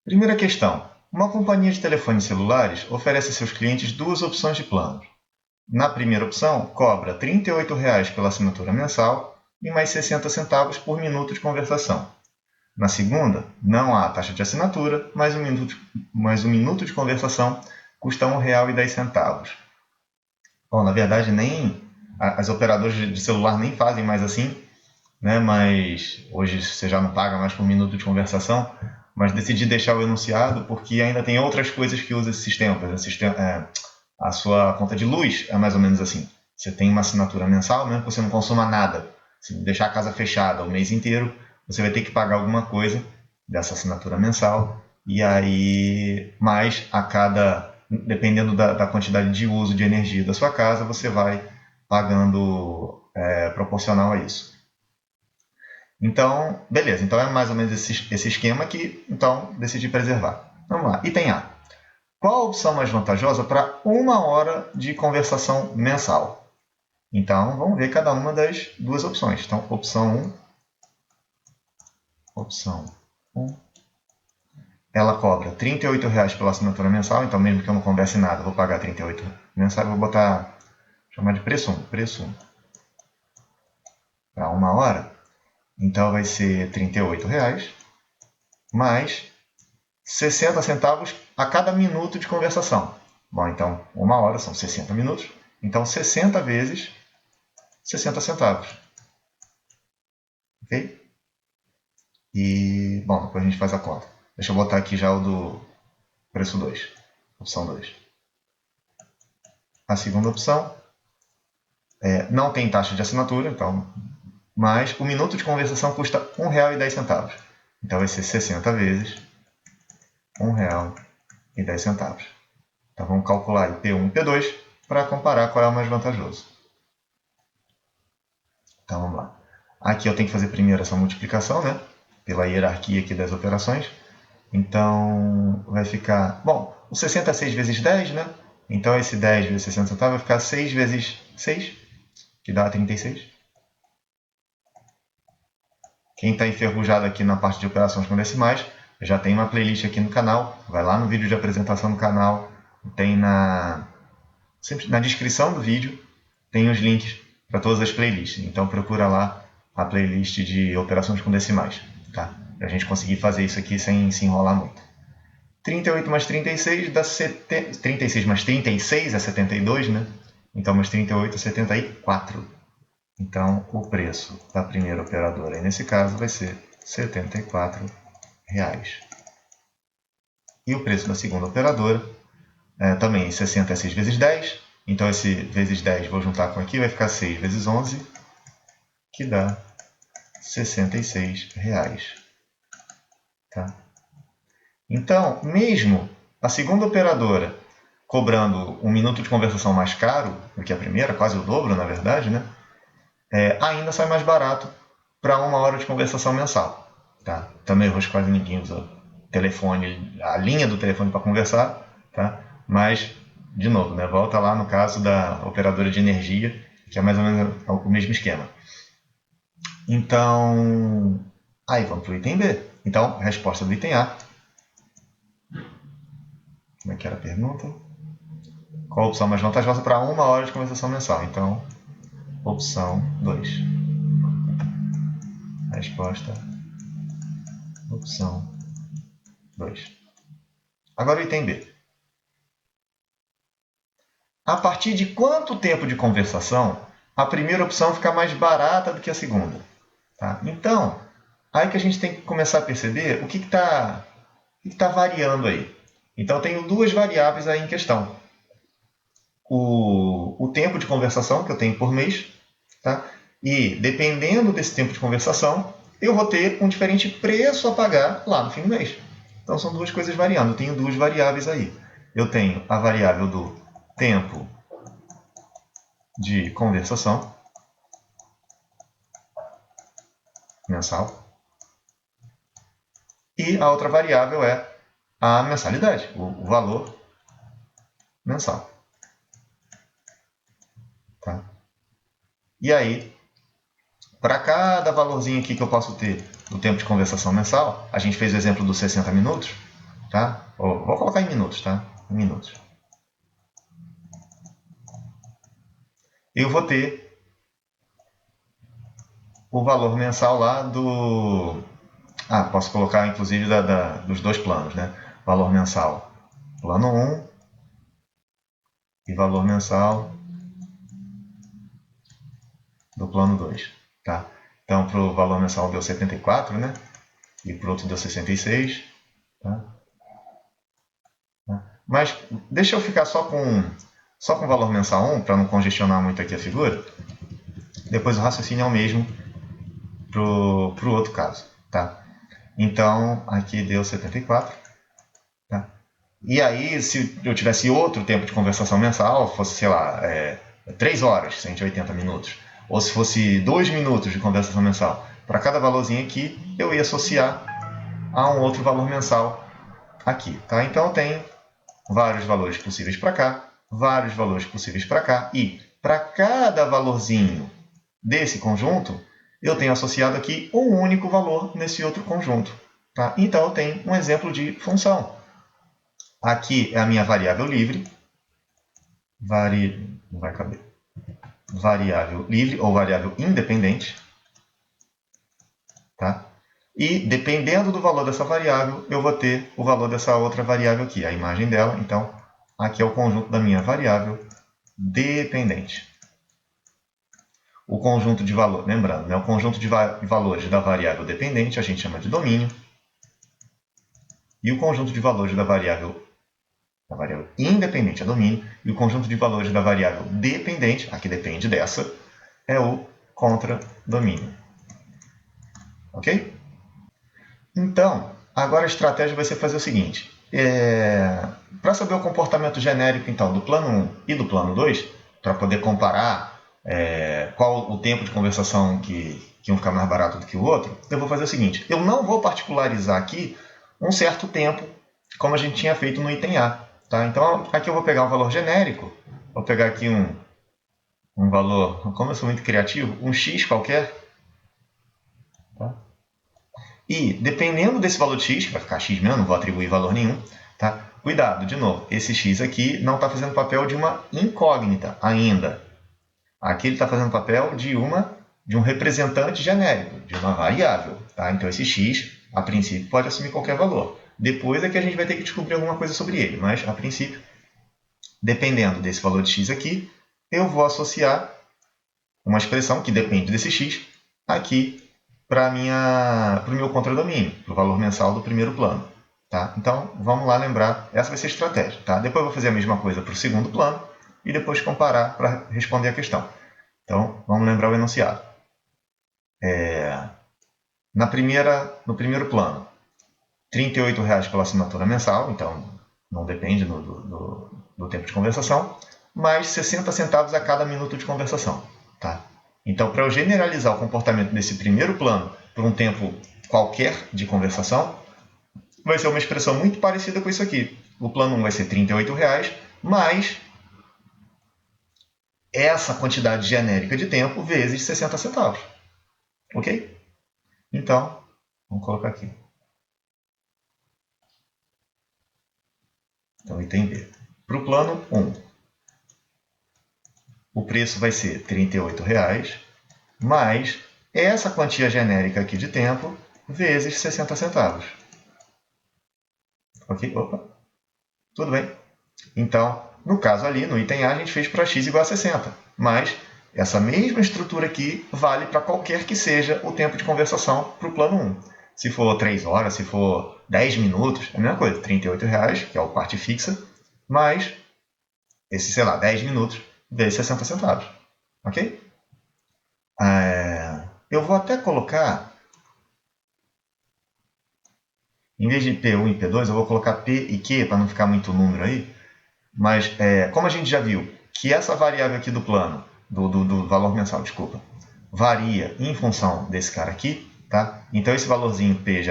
Primeira questão. Uma companhia de telefones celulares oferece a seus clientes duas opções de planos. Na primeira opção, cobra R$ 38,00 pela assinatura mensal e mais 60 centavos por minuto de conversação. Na segunda, não há taxa de assinatura, mas um minuto de conversação custa R$ 1,10. Bom, na verdade, nem as operadoras de celular nem fazem mais assim, né? Mas hoje você já não paga mais por minuto de conversação, mas decidi deixar o enunciado porque ainda tem outras coisas que usa esse sistema. Por exemplo, a sua conta de luz é mais ou menos assim. Você tem uma assinatura mensal, mesmo que você não consuma nada. Se deixar a casa fechada o mês inteiro, você vai ter que pagar alguma coisa dessa assinatura mensal. E aí, mais a cada, dependendo da quantidade de uso de energia da sua casa, você vai pagando proporcional a isso. Então, beleza. Então é mais ou menos esse esquema que então decidi preservar. Vamos lá. Item A. Qual a opção mais vantajosa para 1 hora de conversação mensal? Então, vamos ver cada uma das duas opções. Então, opção 1. Ela cobra R$ 38,00 pela assinatura mensal. Então, mesmo que eu não converse nada, eu vou pagar 38 mensal. Vou chamar de preço 1. Preço 1. Para 1 hora. Então, vai ser R$ 38,00 mais 60 centavos a cada minuto de conversação. Bom, então 1 hora são 60 minutos. Então 60 vezes 60 centavos. Ok? E, bom, depois a gente faz a conta. Deixa eu botar aqui já o do preço 2. Opção 2. A segunda opção não tem taxa de assinatura, então, mas o minuto de conversação custa R$ 1,10. Então vai ser 60 vezes R$ 1,10. Então vamos calcular aí P1 e P2 para comparar qual é o mais vantajoso. Então vamos lá. Aqui eu tenho que fazer primeiro essa multiplicação, né? Pela hierarquia aqui das operações. Então vai ficar... Bom, o 66 vezes 10, né? Então esse 10 vezes 60 centavos vai ficar 6 vezes 6, que dá 36. Quem está enferrujado aqui na parte de operações com decimais, já tem uma playlist aqui no canal. Vai lá no vídeo de apresentação do canal. Tem sempre na descrição do vídeo, tem os links para todas as playlists. Então procura lá a playlist de operações com decimais, tá? Para a gente conseguir fazer isso aqui sem se enrolar muito. 38 mais 36 dá 36 mais 36 é 72, né? Então mais 38 é 74. Então o preço da primeira operadora, nesse caso, vai ser R$ 74. E o preço da segunda operadora, também 60 é 6 vezes 10. Então esse vezes 10 vou juntar com aqui, vai ficar 6 vezes 11, que dá R$ 66. Tá? Então, mesmo a segunda operadora cobrando um minuto de conversação mais caro do que a primeira, quase o dobro, na verdade, né? Ainda sai mais barato para 1 hora de conversação mensal. Tá? Também hoje quase ninguém usa telefone, a linha do telefone para conversar, tá? Mas, de novo, né? Volta lá no caso da operadora de energia, que é mais ou menos o mesmo esquema. Então, aí vamos para o item B. Então, resposta do item A. Como é que era a pergunta? Qual a opção mais vantajosa para 1 hora de conversação mensal? Então, opção 2. Resposta, opção 2. Agora o item B. A partir de quanto tempo de conversação a primeira opção fica mais barata do que a segunda? Tá? Então, aí que a gente tem que começar a perceber o que está variando aí. Então, eu tenho duas variáveis aí em questão. O tempo de conversação que eu tenho por mês, tá? E dependendo desse tempo de conversação, eu vou ter um diferente preço a pagar lá no fim do mês. Então são duas coisas variando. Eu tenho duas variáveis aí. Eu tenho a variável do tempo de conversação mensal e a outra variável é a mensalidade, o valor mensal. Tá? E aí, para cada valorzinho aqui que eu posso ter do tempo de conversação mensal, a gente fez o exemplo dos 60 minutos, tá? Vou colocar em minutos, tá? Em minutos. Eu vou ter o valor mensal lá do... posso colocar inclusive dos dois planos, né? Valor mensal plano 1 e valor mensal do plano 2, tá? Então, para o valor mensal deu 74, né? E para o outro deu 66, tá? Mas deixa eu ficar só com o valor mensal 1, para não congestionar muito aqui a figura. Depois o raciocínio é o mesmo para o outro caso, tá? Então, aqui deu 74. Tá? E aí, se eu tivesse outro tempo de conversação mensal, fosse, sei lá, 3 horas, 180 minutos, ou se fosse 2 minutos de conversação mensal, para cada valorzinho aqui, eu ia associar a um outro valor mensal aqui. Tá? Então, eu tenho vários valores possíveis para cá, vários valores possíveis para cá, e para cada valorzinho desse conjunto, eu tenho associado aqui um único valor nesse outro conjunto. Tá? Então, eu tenho um exemplo de função. Aqui é a minha variável livre. Não vai caber. Variável livre ou variável independente. Tá? E, dependendo do valor dessa variável, eu vou ter o valor dessa outra variável aqui, a imagem dela. Então, aqui é o conjunto da minha variável dependente. O conjunto de valores, lembrando, né, o conjunto de valores da variável dependente a gente chama de domínio. E o conjunto de valores da variável independente é domínio. E o conjunto de valores da variável dependente, a que depende dessa, é o contradomínio. Ok? Então, agora a estratégia vai ser fazer o seguinte. Para saber o comportamento genérico então, do plano 1 e do plano 2, para poder comparar qual o tempo de conversação que um ficar mais barato do que o outro, eu vou fazer o seguinte. Eu não vou particularizar aqui um certo tempo, como a gente tinha feito no item A. Tá? Então, aqui eu vou pegar um valor genérico. Vou pegar aqui um valor, como eu sou muito criativo, um x qualquer. Tá? E, dependendo desse valor de x, que vai ficar x mesmo, não vou atribuir valor nenhum. Tá? Cuidado, de novo, esse x aqui não está fazendo papel de uma incógnita ainda. Aqui ele está fazendo papel de um representante genérico, de uma variável. Tá? Então, esse x, a princípio, pode assumir qualquer valor. Depois é que a gente vai ter que descobrir alguma coisa sobre ele, mas, a princípio, dependendo desse valor de x aqui, eu vou associar uma expressão que depende desse x aqui para o meu contradomínio, para o valor mensal do primeiro plano. Tá? Então, vamos lá lembrar, essa vai ser a estratégia. Tá? Depois eu vou fazer a mesma coisa para o segundo plano e depois comparar para responder a questão. Então, vamos lembrar o enunciado. No primeiro plano, R$ 38,00 pela assinatura mensal, então não depende do tempo de conversação, mais 60 centavos a cada minuto de conversação. Tá? Então, para eu generalizar o comportamento desse primeiro plano por um tempo qualquer de conversação, vai ser uma expressão muito parecida com isso aqui. O plano 1 vai ser R$ 38,00, mais essa quantidade genérica de tempo vezes 60 centavos. Ok? Então, vamos colocar aqui. Então, item B. Para o plano 1, o preço vai ser R$ 38,00, mais essa quantia genérica aqui de tempo, vezes 60 centavos. Ok? Opa! Tudo bem. Então, no caso ali, no item A, a gente fez para x igual a 60. Mas essa mesma estrutura aqui vale para qualquer que seja o tempo de conversação para o plano 1. Se for 3 horas, se for 10 minutos, é a mesma coisa. R$ 38,00, que é o parte fixa, mais esse, sei lá, 10 minutos vezes 60 centavos. Ok? Eu vou até colocar, em vez de P1 e P2, eu vou colocar P e Q, para não ficar muito número aí. Mas, como a gente já viu que essa variável aqui do plano, do valor mensal, desculpa, varia em função desse cara aqui, tá? Então, esse valorzinho P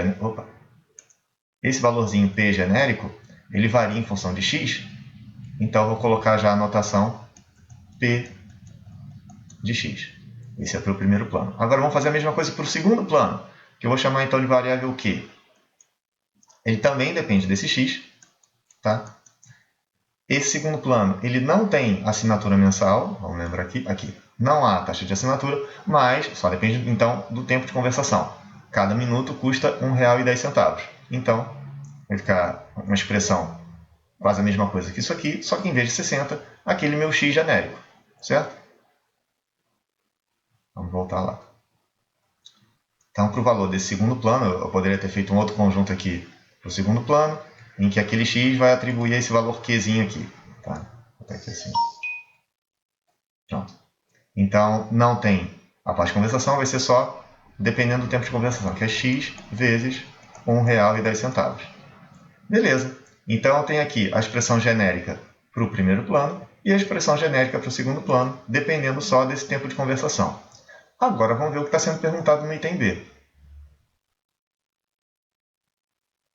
genérico, ele varia em função de x. Então, eu vou colocar já a notação P de x. Esse é para o primeiro plano. Agora, vamos fazer a mesma coisa para o segundo plano, que eu vou chamar então de variável Q. ele também depende desse x. Tá? Esse segundo plano, ele não tem assinatura mensal, vamos lembrar aqui, não há taxa de assinatura, mas só depende, então, do tempo de conversação. Cada minuto custa R$ 1,10. Então, vai ficar uma expressão quase a mesma coisa que isso aqui, só que em vez de 60, aquele meu x genérico, certo? Vamos voltar lá. Então, para o valor desse segundo plano, eu poderia ter feito um outro conjunto aqui para o segundo plano, em que aquele x vai atribuir esse valor qzinho aqui. Tá? Vou botar aqui assim. Pronto. Então, não tem a parte de conversação, vai ser só dependendo do tempo de conversação, que é x vezes R$ 1,10. Beleza. Então, eu tenho aqui a expressão genérica para o primeiro plano e a expressão genérica para o segundo plano, dependendo só desse tempo de conversação. Agora, vamos ver o que está sendo perguntado no item B.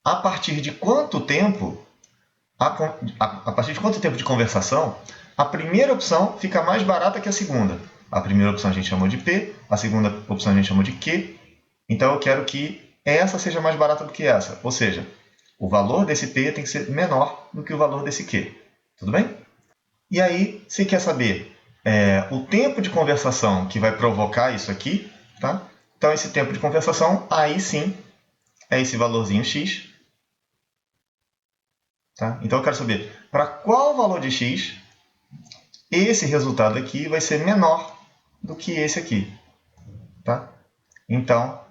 A partir de quanto tempo, a partir de quanto tempo de conversação, a primeira opção fica mais barata que a segunda? A primeira opção a gente chamou de P, a segunda opção a gente chamou de Q. Então, eu quero que essa seja mais barata do que essa. Ou seja, o valor desse P tem que ser menor do que o valor desse Q. Tudo bem? E aí, você quer saber o tempo de conversação que vai provocar isso aqui. Tá? Então, esse tempo de conversação, aí sim, é esse valorzinho x. Tá? Então, eu quero saber para qual valor de x esse resultado aqui vai ser menor do que esse aqui. Tá? Então,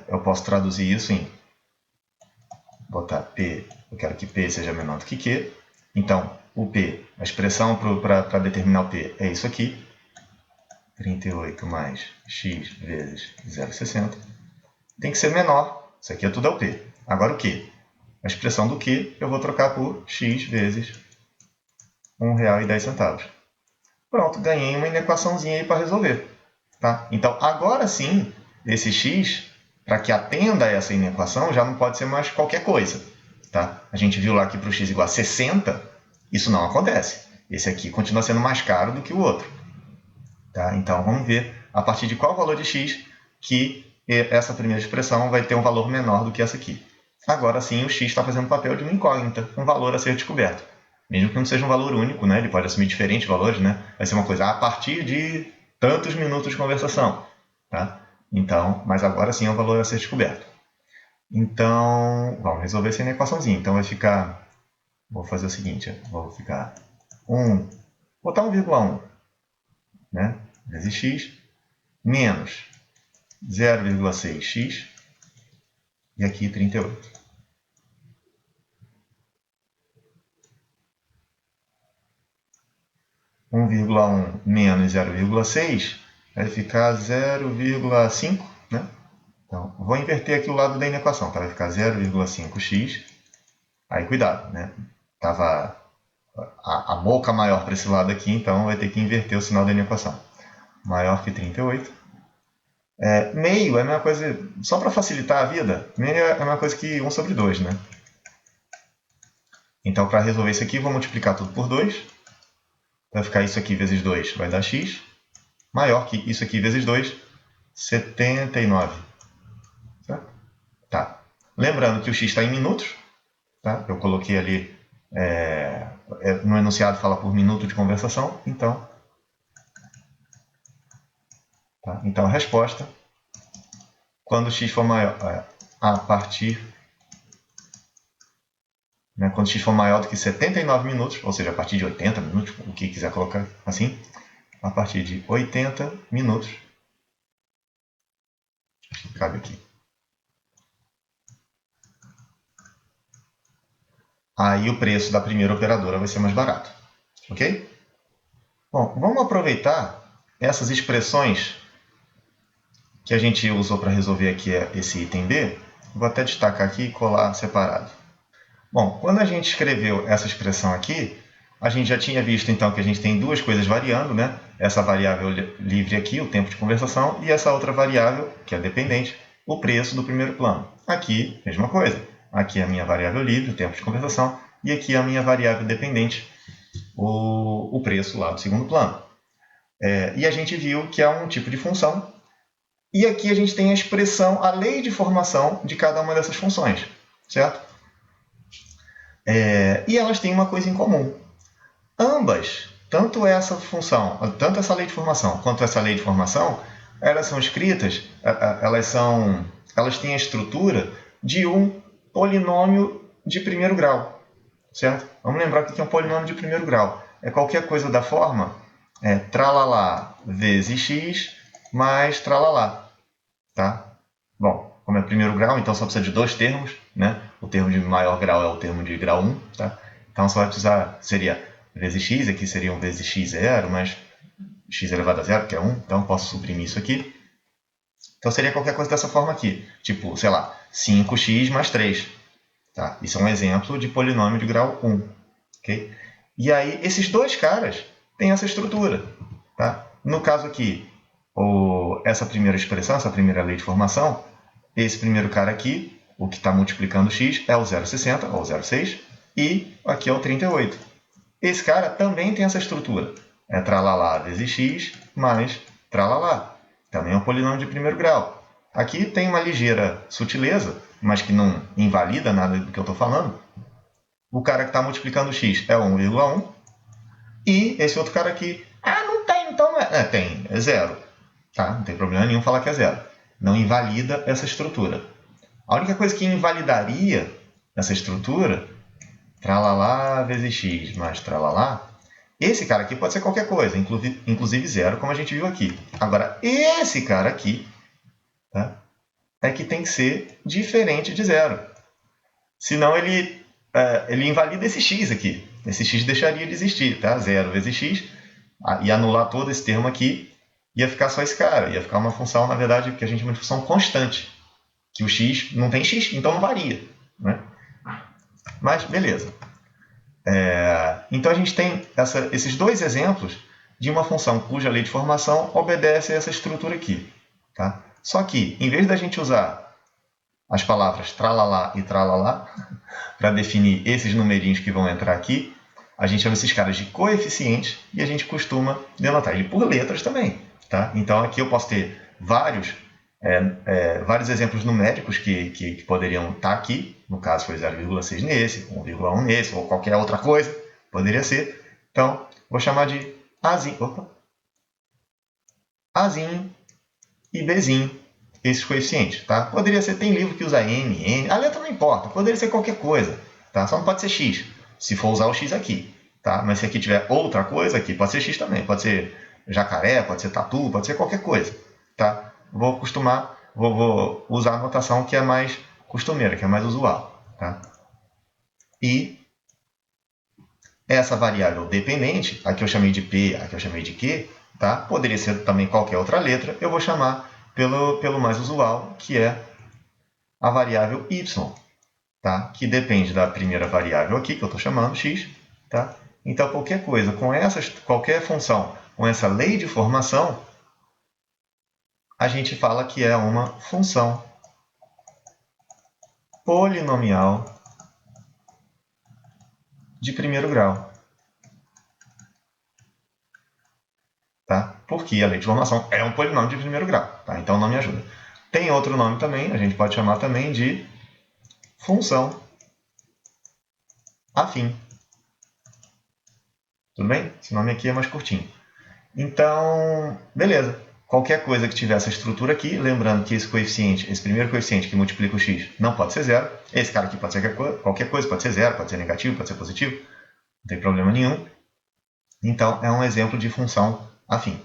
eu posso traduzir isso em botar P, eu quero que P seja menor do que Q. Então, o P, a expressão para determinar o P é isso aqui. 38 mais x vezes 0,60. Tem que ser menor. Isso aqui tudo é o P. Agora o Q? A expressão do Q eu vou trocar por x vezes R$ 1,10. Pronto, ganhei uma inequaçãozinha aí para resolver. Tá? Então, agora sim, esse x, para que atenda a essa inequação, já não pode ser mais qualquer coisa. Tá? A gente viu lá que para o x igual a 60, isso não acontece. Esse aqui continua sendo mais caro do que o outro. Tá? Então, vamos ver a partir de qual valor de x que essa primeira expressão vai ter um valor menor do que essa aqui. Agora sim, o x está fazendo o papel de uma incógnita, um valor a ser descoberto. Mesmo que não seja um valor único, né? Ele pode assumir diferentes valores, né? Vai ser uma coisa a partir de tantos minutos de conversação. Tá? Então, mas agora sim é um valor a ser descoberto. Então, vamos resolver essa equaçãozinha. Então, vai ficar... Vou fazer o seguinte, vou ficar botar 1,1, né? Vezes x, menos 0,6x, e aqui 38. 1,1 menos 0,6 vai ficar 0,5, né? Então, vou inverter aqui o lado da inequação, tá? Vai ficar 0,5x. Aí, cuidado, né? Tava a boca maior para esse lado aqui, então vai ter que inverter o sinal da inequação. Maior que 38. Meio é a mesma coisa, só para facilitar a vida, meio é a mesma coisa que 1 sobre 2, né? Então, para resolver isso aqui, vou multiplicar tudo por 2. Vai ficar isso aqui vezes 2, vai dar x. Maior que isso aqui vezes 2, 79. Certo? Tá. Lembrando que o x está em minutos. Tá? Eu coloquei ali, no enunciado fala por minuto de conversação. Então, tá? Então a resposta, quando x for maior, a partir... Né, quando x for maior do que 79 minutos, ou seja, a partir de 80 minutos, o que quiser colocar assim, a partir de 80 minutos, acho que cabe aqui. Aí o preço da primeira operadora vai ser mais barato. Ok? Bom, vamos aproveitar essas expressões que a gente usou para resolver aqui esse item B. Vou até destacar aqui e colar separado. Bom, quando a gente escreveu essa expressão aqui, a gente já tinha visto então que a gente tem duas coisas variando, né? Essa variável livre aqui, o tempo de conversação, e essa outra variável, que é dependente, o preço do primeiro plano. Aqui, mesma coisa. Aqui é a minha variável livre, o tempo de conversação, e aqui é a minha variável dependente, o preço lá do segundo plano. E a gente viu que é um tipo de função, e aqui a gente tem a expressão, a lei de formação de cada uma dessas funções. certo? E elas têm uma coisa em comum. Ambas, tanto essa função, tanto essa lei de formação quanto essa lei de formação, elas são escritas, elas têm a estrutura de um polinômio de primeiro grau, certo? Vamos lembrar que é um polinômio de primeiro grau. É qualquer coisa da forma tralalá vezes x mais tralalá, tá? Bom, como é primeiro grau, então só precisa de dois termos, né? O termo de maior grau é o termo de grau 1, tá? Então só vai precisar, seria vezes x, aqui seria um vezes x0, mas x elevado a zero, que é 1, então posso suprimir isso aqui. Então seria qualquer coisa dessa forma aqui, tipo, sei lá, 5x mais 3. Tá? Isso é um exemplo de polinômio de grau 1. Okay? E aí, esses dois caras têm essa estrutura. Tá? No caso aqui, essa primeira expressão, essa primeira lei de formação, esse primeiro cara aqui, o que está multiplicando x, é o 0,60, ou 0,6, e aqui é o 38. Esse cara também tem essa estrutura. É tralalá vezes x mais tralalá. Também é um polinômio de primeiro grau. Aqui tem uma ligeira sutileza, mas que não invalida nada do que eu estou falando. O cara que está multiplicando x é 1,1. E esse outro cara aqui, não tem, então não é. Tem, é 0. Tá? Não tem problema nenhum falar que é 0. Não invalida essa estrutura. A única coisa que invalidaria essa estrutura, tralalá vezes x mais tralalá, esse cara aqui pode ser qualquer coisa, inclusive 0, como a gente viu aqui. Agora, esse cara aqui, tá, é que tem que ser diferente de 0. Senão ele invalida esse x aqui. Esse x deixaria de existir. Tá? 0 vezes x, ia anular todo esse termo aqui, ia ficar só esse cara. Ia ficar uma função, na verdade, que a gente chama de função constante. Que o x não tem x, então não varia. Né? Mas, beleza. Então a gente tem esses dois exemplos de uma função cuja lei de formação obedece a essa estrutura aqui. Tá? Só que, em vez da gente usar as palavras tralalá e tralalá para definir esses numerinhos que vão entrar aqui, a gente chama esses caras de coeficientes e a gente costuma denotar ele por letras também. Tá? Então aqui eu posso ter vários exemplos numéricos que poderiam estar aqui. No caso foi 0,6 nesse, 1,1 nesse, ou qualquer outra coisa. Poderia ser. Então, vou chamar de Azinho, Azinho e Bzinho, esses coeficientes. Tá? Poderia ser, tem livro que usa M, N, a letra não importa, poderia ser qualquer coisa. Tá? Só não pode ser X, se for usar o X aqui. Tá? Mas se aqui tiver outra coisa, aqui pode ser X também. Pode ser jacaré, pode ser tatu, pode ser qualquer coisa. Tá? Vou usar a notação que é mais costumeira, que é mais usual. Tá? E essa variável dependente, aqui eu chamei de P, aqui eu chamei de Q, tá? Poderia ser também qualquer outra letra, eu vou chamar pelo mais usual, que é a variável y, tá? Que depende da primeira variável aqui, que eu estou chamando, x. Tá? Então, qualquer coisa, qualquer função com essa lei de formação, a gente fala que é uma função polinomial de primeiro grau. Tá? Porque a lei de formação é um polinômio de primeiro grau. Tá? Então não me ajuda. Tem outro nome também, a gente pode chamar também de função afim. Tudo bem? Esse nome aqui é mais curtinho. Então, beleza. Qualquer coisa que tiver essa estrutura aqui, lembrando que esse primeiro coeficiente que multiplica o x, não pode ser 0. Esse cara aqui pode ser qualquer coisa, pode ser 0, pode ser negativo, pode ser positivo. Não tem problema nenhum. Então, é um exemplo de função afim.